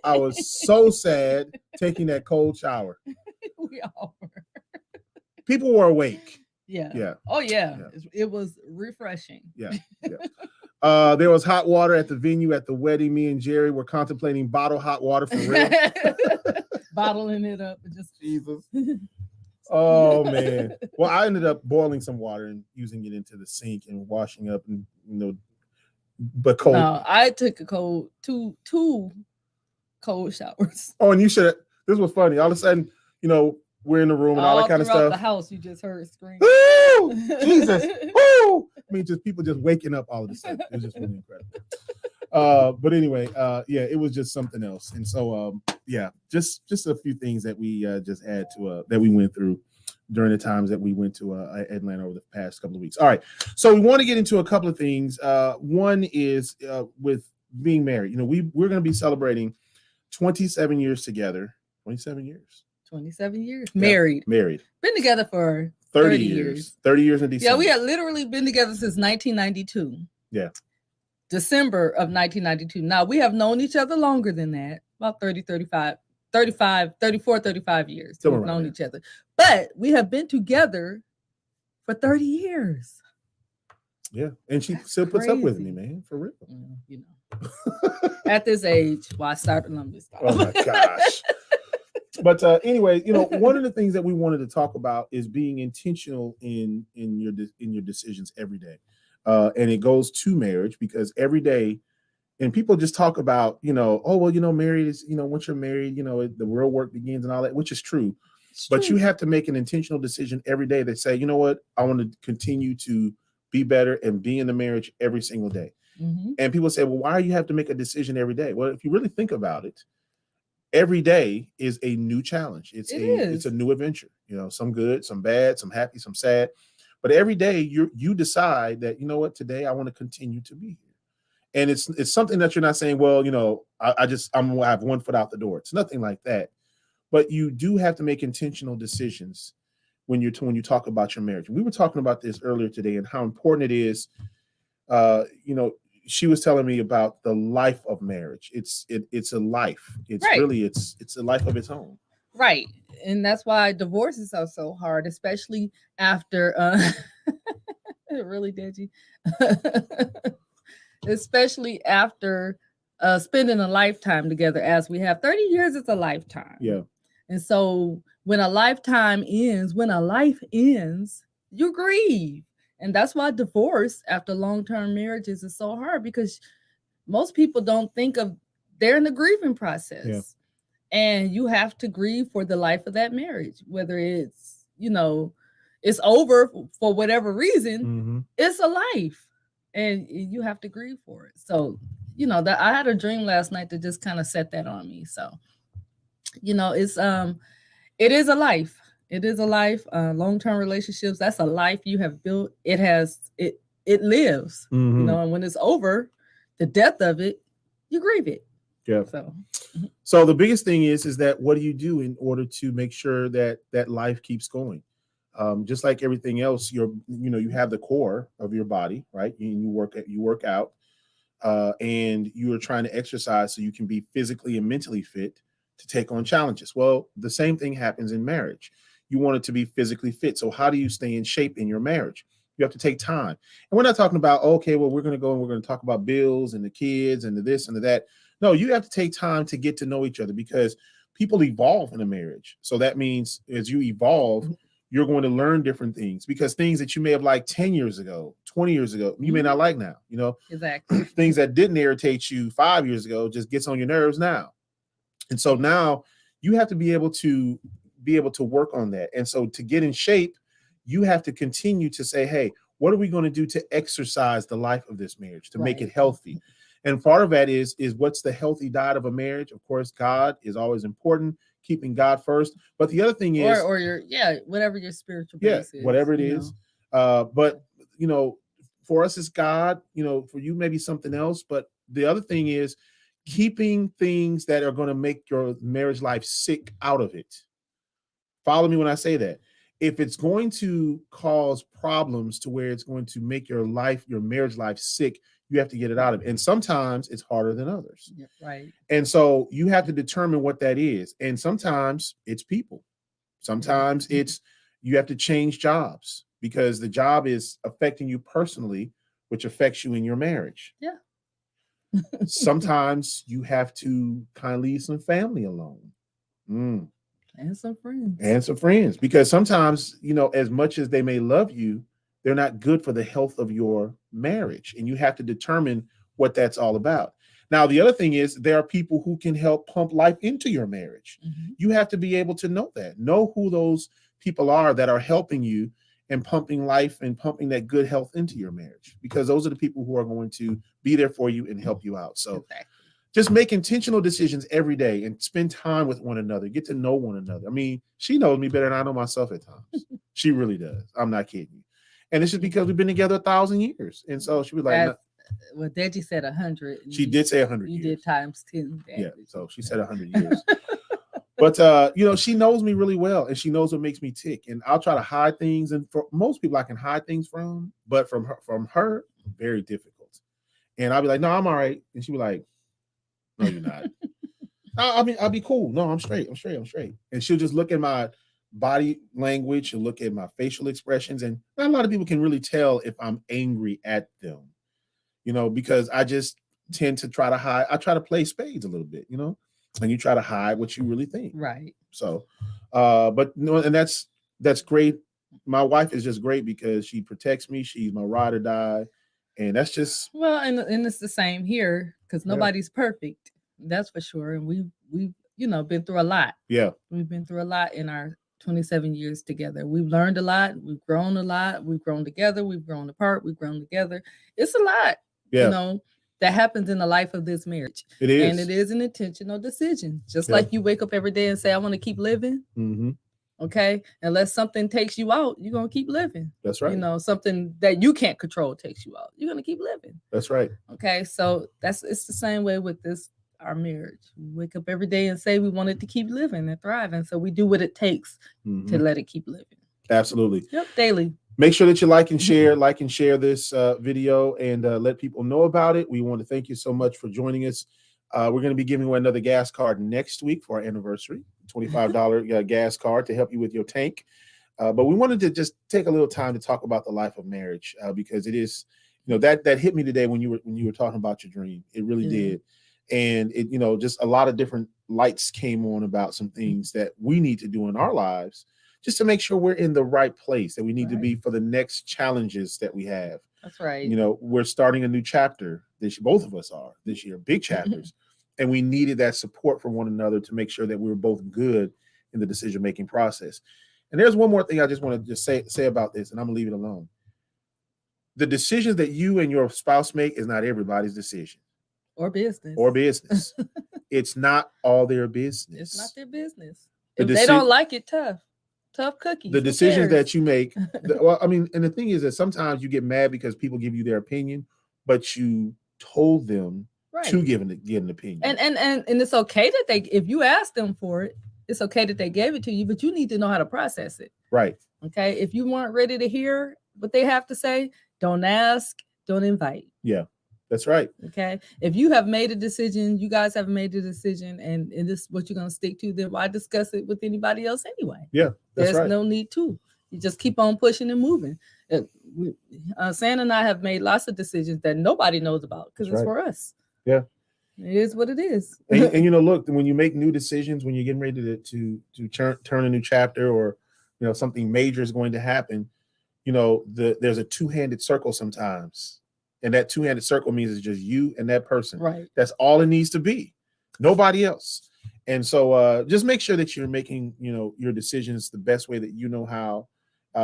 I was so sad taking that cold shower.
We all were.
People were awake.
Yeah.
Yeah.
Oh yeah. It was refreshing.
Yeah. There was hot water at the venue at the wedding. Me and Jerry were contemplating bottle hot water for real.
Bottling it up. Just
Jesus. Oh man. Well, I ended up boiling some water and using it into the sink and washing up, and but cold.
No, I took two cold showers.
Oh, and you should. This was funny. All of a sudden, we're in the room and all that kind of stuff.
The house, you just heard screaming.
Woo! Jesus! Woo! I mean, just people just waking up all of a sudden. It was just really incredible. But anyway, yeah, it was just something else. And so, yeah, just a few things that we just had to that we went through during the times that we went to Atlanta over the past couple of weeks. All right, so we want to get into a couple of things. One is with being married. We're going to be celebrating 27 years together. 27 years.
27 years.
Yeah,
married.
Been
together for
30 years. 30 years in December.
Yeah, we had literally been together since 1992.
Yeah.
December of 1992. Now, we have known each other longer than that, about 34, 35 years. We've known each other. But we have been together for 30 years.
Yeah, and she still puts up with me, man, for real.
At this age, why start a number?
Oh my gosh. But anyway, one of the things that we wanted to talk about is being intentional in your decisions every day, and it goes to marriage, because every day, and people just talk about married is once you're married, the real work begins and all that, which is true. But you have to make an intentional decision every day that say, you know what, I want to continue to be better and be in the marriage every single day.
Mm-hmm.
And people say, well, why do you have to make a decision every day? Well, if you really think about it, every day is a new challenge. It's a new adventure. Some good, some bad, some happy, some sad. But every day you decide that, you know what, today I want to continue to be here. And it's something that you're not saying, well, I have one foot out the door. It's nothing like that. But you do have to make intentional decisions when you talk about your marriage. We were talking about this earlier today and how important it is. She was telling me about the life of marriage. It's a life. It's right. Really, it's a life of its own.
Right. And that's why divorces are so hard, especially after really, Deji. Especially after spending a lifetime together, as we have. 30 years is a lifetime.
Yeah.
And so when a life ends, you grieve. And that's why divorce after long-term marriages is so hard, because most people don't think of, they're in the grieving
Yeah.
process. And you have to grieve for the life of that marriage, whether it's, it's over for whatever reason.
Mm-hmm.
It's a life, and you have to grieve for it. So, that I had a dream last night that just kind of set that on me. So, it's it is a life. It is a life. Long-term relationships, that's a life you have built. It lives.
Mm-hmm.
And when it's over, the death of it, you grieve it.
Yeah. So the biggest thing is that what do you do in order to make sure that that life keeps going? Just like everything else, you have the core of your body, right? You work out, and you are trying to exercise so you can be physically and mentally fit to take on challenges. Well, the same thing happens in marriage. You want it to be physically fit. So how do you stay in shape in your marriage? You have to take time. And we're not talking about, okay, well, we're going to go and we're going to talk about bills and the kids and the this and the that. No, you have to take time to get to know each other, because people evolve in a marriage. So that means as you evolve, you're going to learn different things, because things that you may have liked 10 years ago, 20 years ago, you may not like now,
Exactly.
Things that didn't irritate you 5 years ago just gets on your nerves now. And so now you have to be able to work on that. And so to get in shape, you have to continue to say, hey, what are we going to do to exercise the life of this marriage, to make it healthy? And part of that is what's the healthy diet of a marriage? Of course, God is always important, keeping God first. But the other thing is,
or your whatever your spiritual base is,
whatever it is. But for us it's God. For you maybe something else. But the other thing is keeping things that are going to make your marriage life sick out of it. Follow me when I say that. If it's going to cause problems to where it's going to make your marriage life sick, you have to get it out of it. And sometimes it's harder than others.
Yeah, right.
And so you have to determine what that is. And sometimes it's people. Sometimes it's you have to change jobs because the job is affecting you personally, which affects you in your marriage.
Yeah.
Sometimes you have to kind of leave some family alone.
And some friends.
Because sometimes, as much as they may love you, they're not good for the health of your marriage. And you have to determine what that's all about. Now, the other thing is there are people who can help pump life into your marriage. Mm-hmm. You have to be able to know that. Know who those people are that are helping you and pumping life and pumping that good health into your marriage, because those are the people who are going to be there for you and help you out. So just make intentional decisions every day and spend time with one another. Get to know one another. I mean, she knows me better than I know myself at times. She really does. I'm not kidding you. And it's just because we've been together 1,000 years. And so she was like,
well, Deji said 100.
She did say 100 years.
You did times 10.
Yeah, so she said 100 years. But, she knows me really well, and she knows what makes me tick. And I'll try to hide things. And for most people, I can hide things from. But from her, very difficult. And I'll be like, no, I'm all right. And she'll be like, no, you're not. I'll be cool. No, I'm straight. And she'll just look at my body language and look at my facial expressions. And not a lot of people can really tell if I'm angry at them, because I just tend to try to hide. I try to play spades a little bit, and you try to hide what you really think.
Right.
So, but no, and that's great. My wife is just great because she protects me. She's my ride or die. And that's just
and it's the same here, because nobody's perfect. That's for sure. And we've been through a lot.
Yeah.
We've been through a lot in our 27 years together. We've learned a lot. We've grown a lot. We've grown together. We've grown apart. We've grown together. It's a lot. Yeah. That happens in the life of this marriage.
It is.
And it is an intentional decision. Just like you wake up every day and say, I want to keep living.
Mm-hmm.
Okay. Unless something takes you out, you're going to keep living.
That's right.
Something that you can't control takes you out. You're going to keep living.
That's right.
Okay. So it's the same way with our marriage. We wake up every day and say we want it to keep living and thriving. So we do what it takes to let it keep living.
Absolutely.
Yep. Daily.
Make sure that you like and share this video and let people know about it. We want to thank you so much for joining us. We're going to be giving away another gas card next week for our anniversary, $25 gas card to help you with your tank. But we wanted to just take a little time to talk about the life of marriage because it is, that hit me today when you were talking about your dream. It really did. And it, just a lot of different lights came on about some things that we need to do in our lives just to make sure we're in the right place that we need to
Right.
be for the next challenges that we have.
That's right.
You know, we're starting a new chapter this year. Both of us are this year, big chapters. And we needed that support from one another to make sure that we were both good in the decision making process. And there's one more thing I just want to just say about this, and I'm gonna leave it alone. The decisions that you and your spouse make is not everybody's decision
Or business.
or business. It's not all their business.
It's not their business.
The
If they don't like it, tough cookies.
The
Who
decisions
cares?
that you make, well, I mean, and the thing is that sometimes you get mad because people give you their opinion, but you told them to
Right.
give an opinion.
And it's okay that if you ask them for it, it's okay that they gave it to you, but you need to know how to process it.
Right.
Okay. If you weren't ready to hear what they have to say, don't ask, don't invite.
Yeah, that's right.
Okay. If you have made a decision, you guys have made a decision, and this is what you're going to stick to, then why discuss it with anybody else anyway?
Yeah, that's
There's
right.
no need to. You just keep on pushing and moving. San and I have made lots of decisions that nobody knows about because it's for us.
Yeah.
It is what it is.
And you know, look, when you make new decisions, when you're getting ready to turn a new chapter, or you know something major is going to happen, you know, there's a two-handed circle sometimes, and that two-handed circle means it's just you and that person.
Right.
That's all it needs to be, nobody else. And so just make sure that you're making, you know, your decisions the best way that you know how.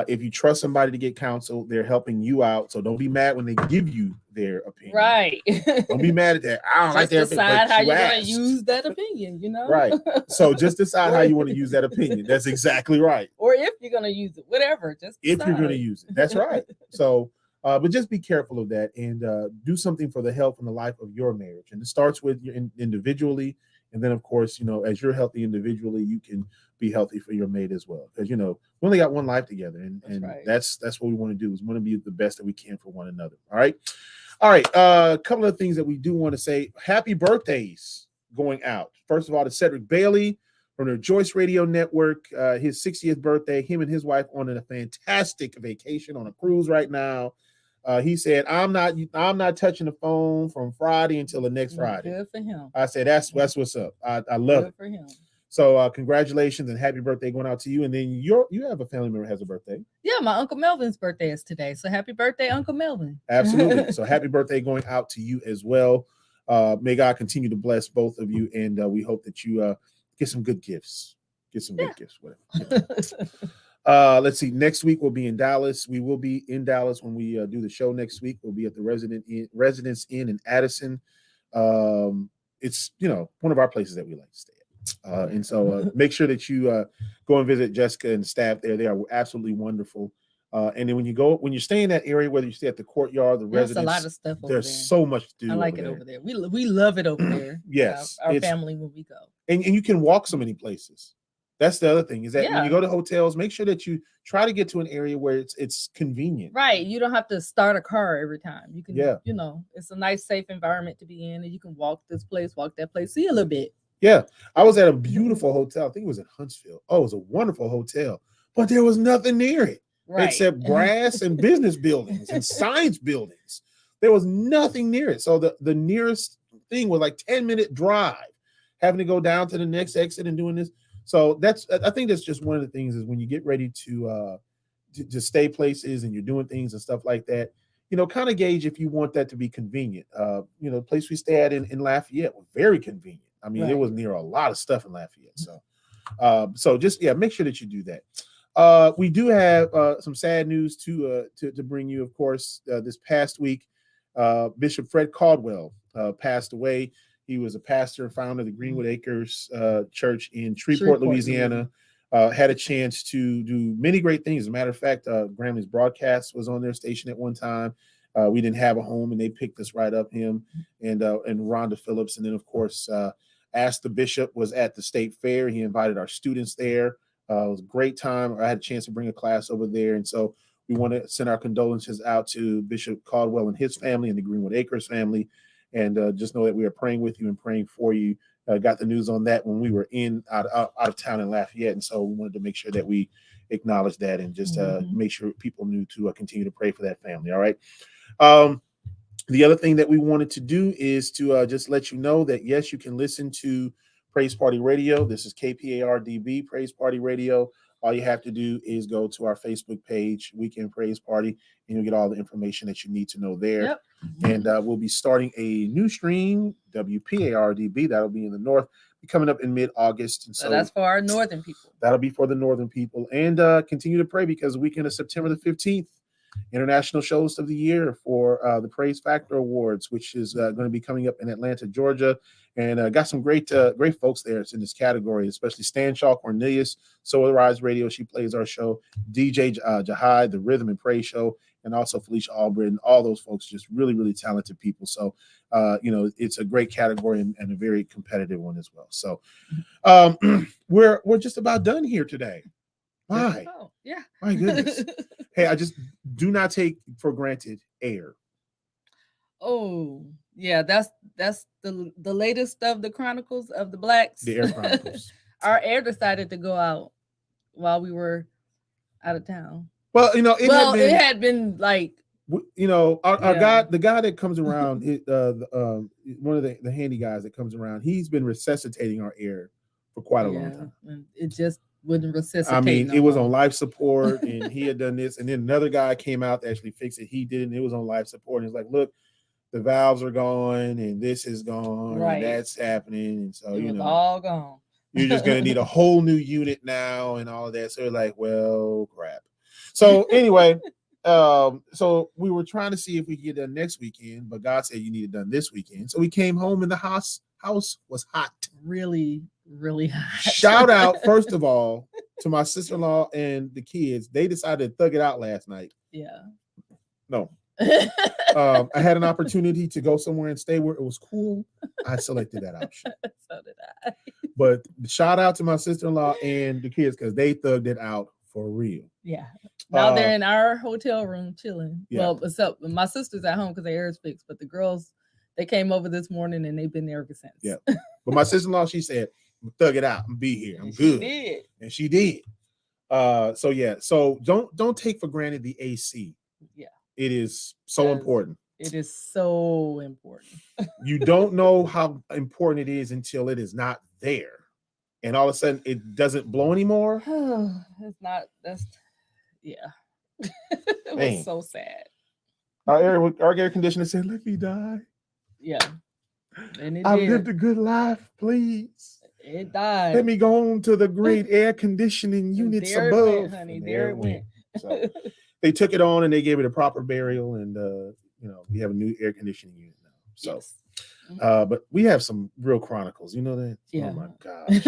If you trust somebody to get counsel, they're helping you out. So don't be mad when they give you their opinion.
Right.
Don't be mad at that. I don't like their opinion.
Decide how you're going to use that opinion, you know?
Right. So just decide how you want to use that opinion. That's exactly right.
Or if you're going to use it, whatever. Just decide.
If you're going to use it. That's right. So, but just be careful of that, and do something for the health and the life of your marriage. And it starts with you individually. And then, of course, you know, as you're healthy individually, you can be healthy for your mate as well. Because, you know, we only got one life together. And that's what we want to do, is want to be the best that we can for one another. All right. All right. A couple of things that we do want to say. Happy birthdays going out. First of all, to Cedric Bailey from the Joyce Radio Network, his 60th birthday. Him and his wife on a fantastic vacation on a cruise right now. He said, I'm not touching the phone from Friday until the next Friday.
Good for him.
I said, that's what's up. I love it.
For him.
So congratulations and happy birthday going out to you. And then you have a family member who has a birthday.
Yeah, my Uncle Melvin's birthday is today. So happy birthday, Uncle Melvin.
Absolutely. So happy birthday going out to you as well. May God continue to bless both of you. And we hope that you get some good gifts. Get some good gifts. Whatever. Let's see. Next week we'll be in Dallas. We will be in Dallas when we do the show next week. We'll be at the Residence Inn in Addison. It's, you know, one of our places that we like to stay at. And so make sure that you go and visit Jessica and the staff there. They are absolutely wonderful. And then when you stay in that area, whether you stay at the Courtyard, the Residence,
there's a lot of stuff over
there's
there.
So much to do.
I like it over there. We love it over there.
Yes,
our family when we go.
And you can walk so many places. That's the other thing, is that when you go to hotels, make sure that you try to get to an area where it's convenient.
Right. You don't have to start a car every time. You can, you know, it's a nice, safe environment to be in, and you can walk this place, walk that place, see a little bit.
Yeah. I was at a beautiful hotel. I think it was in Huntsville. Oh, it was a wonderful hotel, but there was nothing near it except grass and business buildings and science buildings. There was nothing near it. So the nearest thing was like 10-minute drive, having to go down to the next exit and doing this. So I think that's just one of the things, is when you get ready to stay places and you're doing things and stuff like that, you know, kind of gauge if you want that to be convenient. You know, the place we stay at in Lafayette was very convenient. I mean, it was near a lot of stuff in Lafayette. So just, make sure that you do that. We do have some sad news to bring you, of course. This past week, Bishop Fred Caldwell passed away. He was a pastor and founder of the Greenwood Acres Church in Shreveport, Louisiana. Had a chance to do many great things. As a matter of fact, Grammy's broadcast was on their station at one time. We didn't have a home, and they picked us right up, him and Rhonda Phillips. And then, of course, Ask the Bishop was at the State Fair. He invited our students there. It was a great time. I had a chance to bring a class over there. And so we want to send our condolences out to Bishop Caldwell and his family and the Greenwood Acres family. And just know that we are praying with you and praying for you. Got the news on that when we were out of town in Lafayette. And so we wanted to make sure that we acknowledge that and just make sure people knew to continue to pray for that family. All right. The other thing that we wanted to do is to just let you know that, yes, you can listen to Praise Party Radio. This is KPARDB, Praise Party Radio, all you have to do is go to our Facebook page, Weekend Praise Party, and you'll get all the information that you need to know there.
Yep.
And we'll be starting a new stream, WPARDB. That'll be in the north, be coming up in mid-August. And
So that's for our northern people.
That'll be for the northern people. And continue to pray, because the weekend of September the 15th, International Shows of the Year for the Praise Factor Awards, which is going to be coming up in Atlanta, Georgia. And got some great folks there in this category, especially Stan Shaw Cornelius, Soul Rise Radio. She plays our show. DJ Jahai, the Rhythm and Praise Show, and also Felicia Albritton. All those folks, just really, really talented people. So, it's a great category and a very competitive one as well. So we're just about done here today. Why?
Oh, yeah.
My goodness. Hey, I just do not take for granted air.
Oh, yeah, that's the latest of the Chronicles of the Blacks.
The Air Chronicles.
Our air decided to go out while we were out of town.
Well, it
had been like,
our guy, the guy that comes around, one of the handy guys that comes around, he's been resuscitating our air for quite a long time.
And it just wouldn't resuscitate.
I mean, it was on life support, and he had done this, and then another guy came out to actually fix it. He didn't. It was on life support, and it's like, look, the valves are gone, and this is gone, and that's happening, and so
it was all gone.
You're just gonna need a whole new unit now, and all of that. So you're like, well, crap. So anyway, so we were trying to see if we could get done next weekend, but God said you need it done this weekend. So we came home, and the house was hot,
really, really hot.
Shout out, first of all, to my sister-in-law and the kids. They decided to thug it out last night.
Yeah.
No. I had an opportunity to go somewhere and stay where it was cool. I selected that option.
So did I.
But shout out to my sister-in-law and the kids, because they thugged it out for real.
Yeah. Now they're in our hotel room chilling.
Yeah.
Well, except my sister's at home because their air is fixed, but the girls, they came over this morning and they've been there ever since.
Yeah. But my sister-in-law, she said, thug it out and be here. I'm good.
She did.
And she did. So don't take for granted the AC.
Yeah.
It is so important.
It is so important.
You don't know how important it is until it is not there. And all of a sudden it doesn't blow anymore.
It's not, it was so sad.
Our air conditioner said, let me die.
Yeah. And
I've lived a good life, please.
It died.
Let me go on to the great air conditioning units
there
above.
It went, honey. There it went.
So they took it on and they gave it a proper burial, and we have a new air conditioning unit now. So
yes.
But we have some real chronicles, you know that?
Yeah.
Oh my gosh.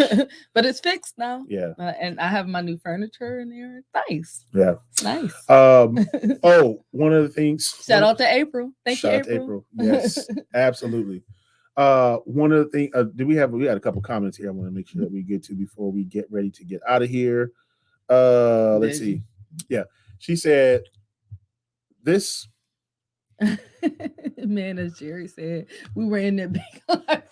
But it's fixed now.
Yeah.
And I have my new furniture in there. Nice.
Yeah.
It's nice.
One of the things.
Shout out to April. Thank you, April.
Shout out to April. Yes, absolutely. One of the things, we had a couple comments here I want to make sure that we get to before we get ready to get out of here. Let's see. Yeah. She said this.
Man, as Jerry said, we were in that big life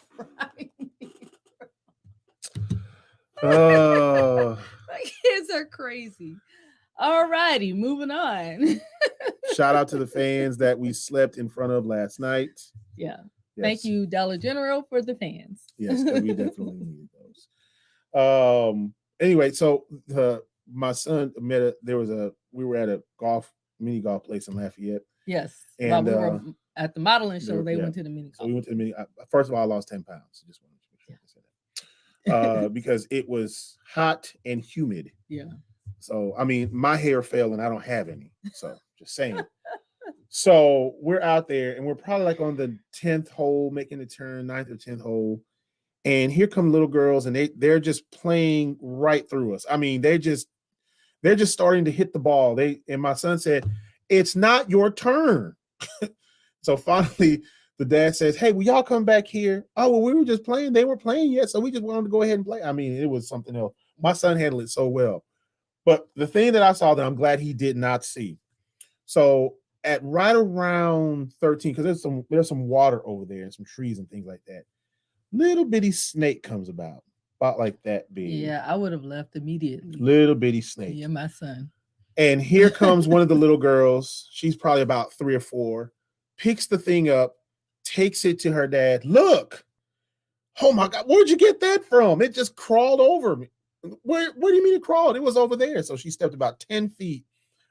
my kids are crazy. All righty, moving on.
Shout out to the fans that we slept in front of last night.
Yeah. Yes. Thank you, Dollar General, for the fans.
Yes, we definitely needed those. Anyway, so my son we were at a mini golf place in Lafayette.
Yes. And while we were at the modeling show, they went to the mini golf.
So we went to the mini. First of all, I lost 10 pounds. Just wanted to make sure I said that. Because it was hot and humid.
Yeah.
So I mean, my hair fell and I don't have any. So just saying. So we're out there and we're probably like on the 10th hole, making the turn, 9th or 10th hole. And here come little girls and they're just playing right through us. I mean, they're just starting to hit the ball. And my son said, it's not your turn. So finally the dad says, hey, will y'all come back here? Oh, well, we were just playing. They weren't playing yet. So we just wanted to go ahead and play. I mean, it was something else. My son handled it so well. But the thing that I saw that I'm glad he did not see. So at right around 13, because there's some water over there and some trees and things like that. Little bitty snake comes about like that big.
Yeah, I would have left immediately.
Little bitty snake.
Yeah, my son.
And here comes one of the little girls. She's probably about 3 or 4. Picks the thing up, takes it to her dad. Look, oh my God, where'd you get that from? It just crawled over me. Where do you mean it crawled? It was over there. So she stepped about 10 feet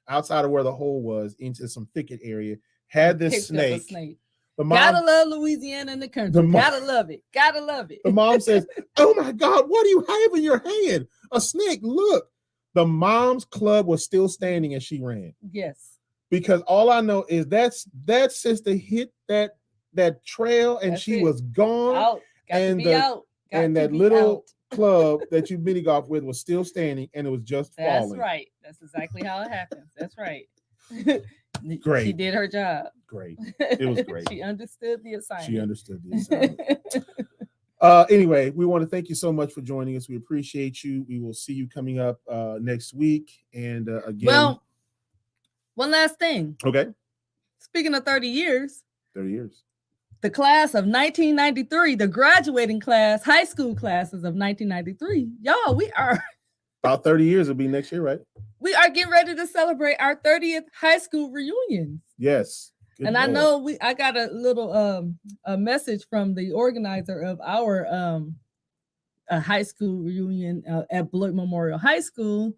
outside of where the hole was into some thicket area, had this
Picked up a
snake.
snake.
The
Gotta
mom,
love Louisiana in the country. Gotta love it. Gotta love it.
the mom says, "Oh my God, what do you have in your hand? A snake, look." The mom's club was still standing as she ran.
Yes.
Because all I know is that sister hit that trail and
That's
she
it.
was gone.
Out. Got to
And
be
the-
out. Got
and
to
that
be
little
out.
club that you mini golf with was still standing and it was just
That's
falling.
right. That's exactly how it happens. That's right.
Great.
She did her job.
Great. It was great.
She understood the assignment.
She understood the assignment. Anyway, we want to thank you so much for joining us. We appreciate you. We will see you coming up next week. And again.
Well, one last thing.
Okay.
Speaking of 30 years.
30 years.
The class of 1993, the graduating class, high school classes of 1993. Y'all, we are
about 30 years. It'll be next year, right?
We are getting ready to celebrate our 30th high school reunions.
Yes.
Good and Lord. I know I got a little a message from the organizer of our high school reunion at Beloit Memorial High School,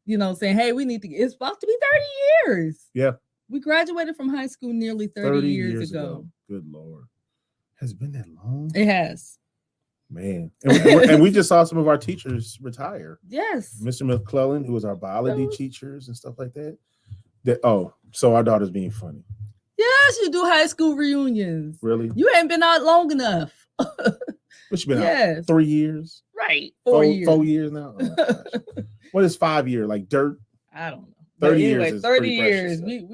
saying, hey, it's about to be 30 years.
Yeah.
We graduated from high school nearly 30 years ago.
Good Lord. Has it been that long?
It has.
Man. And we just saw some of our teachers retire.
Yes.
Mr. McClellan, who was our biology teachers and stuff like that. So our daughter's being funny.
Yes, you do high school reunions.
Really?
You ain't been out long enough.
What you been out? 3 years?
Right. 4 years.
4 years now? Oh, what is 5 year? Like dirt?
I don't know.
30 years is
30 years.
Precious,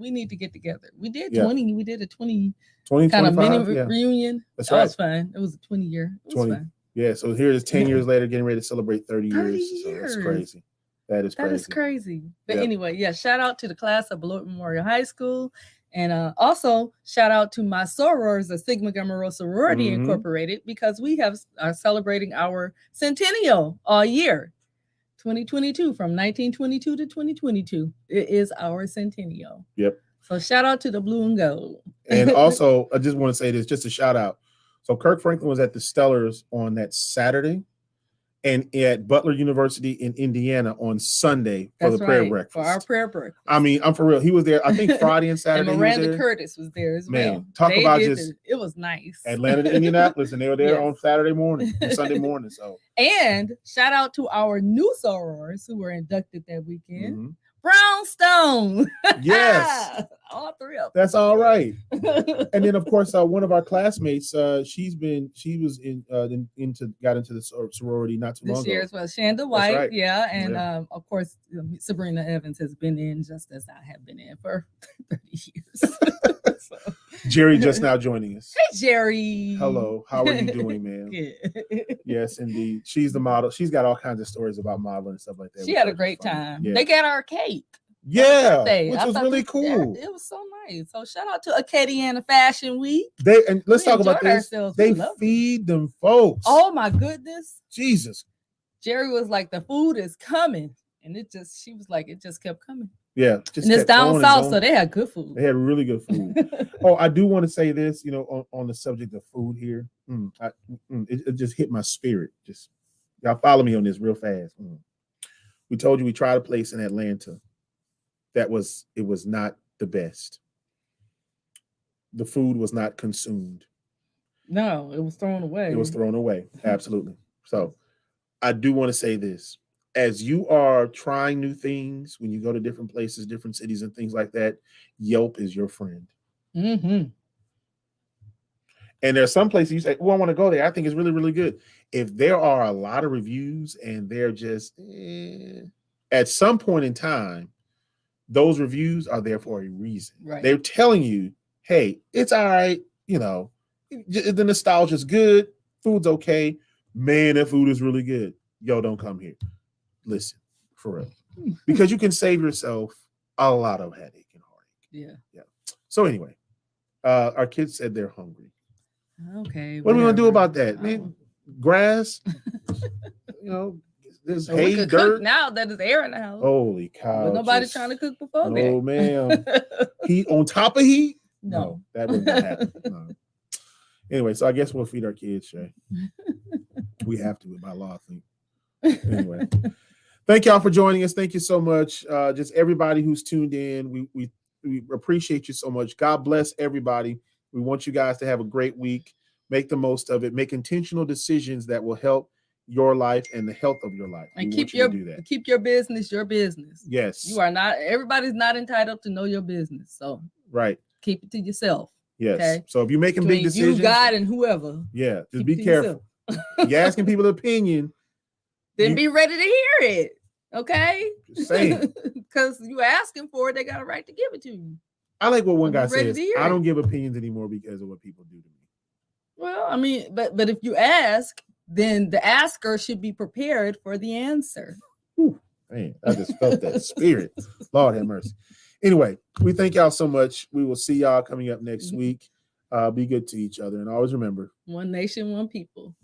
we need to get together. We did 20. We did a 20
kind
of mini reunion.
That's
right.
That
was fun. It was a 20 year. It was
20.
fun.
Yeah. So here it is 10 years later, getting ready to celebrate 30 years.
30 years.
So that's crazy. That is
crazy. But anyway, shout out to the class of Beloit Memorial High School. And also shout out to my sorors of Sigma Gamma Rho Sorority Incorporated, because we are celebrating our centennial all year. 2022, from 1922 to 2022. It is our centennial.
Yep.
So shout out to the blue and gold.
And also, I just want to say this, just a shout out. So Kirk Franklin was at the Stellars on that Saturday, and at Butler University in Indiana on Sunday for the prayer breakfast.
For our prayer breakfast.
I mean, I'm for real. He was there, I think, Friday and Saturday.
And Miranda Curtis was there as well.
Man, talk about just...
It was nice.
Atlanta to Indianapolis, and they were there on Saturday morning, Sunday morning. So.
And shout out to our new sorors who were inducted that weekend. Brownstone.
Yes.
All three of them.
That's all right. And then, of course, one of our classmates, got into the sorority not too long ago.
This year as well. Shanda White.
Right.
Yeah. And of course, Sabrina Evans has been in just as I have been in for 30 years. So.
Jerry just now joining us.
Hey, Jerry.
Hello. How are you doing, man?
Good.
Yes, indeed. She's the model. She's got all kinds of stories about modeling and stuff like that.
She had a great time.
Yeah.
They got our cake.
Yeah, which was really cool.
It was so nice. So shout out to Acadiana Fashion Week.
Let's talk about this. They feed them folks.
Oh my goodness.
Jesus.
Jerry was like, the food is coming. And she was like, it just kept coming.
Yeah.
And it's down south, so they had good food.
They had really good food. Oh, I do want to say this, on the subject of food here. It just hit my spirit. Just y'all follow me on this real fast. We told you we tried a place in Atlanta. It was not the best. The food was not consumed.
No, it was thrown away.
It was thrown away. Absolutely. So I do want to say this. As you are trying new things, when you go to different places, different cities and things like that, Yelp is your friend.
Mm-hmm.
And there are some places you say, I want to go there. I think it's really, really good. If there are a lot of reviews and they're just, at some point in time, those reviews are there for a reason.
Right.
They're telling you, hey, it's all right. The nostalgia's good. Food's okay. Man, that food is really good. Yo, don't come here. Listen, for real. Because you can save yourself a lot of headache and heartache.
Yeah.
So anyway, our kids said they're hungry.
Okay.
What are we going to do about that? Man, grass, there's hay, dirt.
Cook now that it's air in the house.
Holy cow.
But nobody trying to cook before that.
Oh, man. Heat on top of heat?
No.
That wouldn't happen. No. Anyway, so I guess we'll feed our kids, Shae. We have to by law, I think. Anyway, thank y'all for joining us. Thank you so much. Just everybody who's tuned in. We appreciate you so much. God bless everybody. We want you guys to have a great week. Make the most of it. Make intentional decisions that will help your life and the health of your life.
And keep your business your business.
Yes.
You are not, everybody's not entitled to know your business. So
right.
Keep it to yourself.
Yes.
Okay?
So if you're making big decisions,
you, God, and whoever.
Yeah. Just be careful. You're asking people opinion.
Then be ready to hear it. Okay?
Just saying.
Because you asking for it, they got a right to give it to you.
I like what one guy says. I don't give opinions anymore because of what people do to me.
Well, I mean, but if you ask, then the asker should be prepared for the answer.
Whew, man, I just felt that spirit. Lord have mercy. Anyway, we thank y'all so much. We will see y'all coming up next week. Be good to each other. And always remember,
one nation, one people.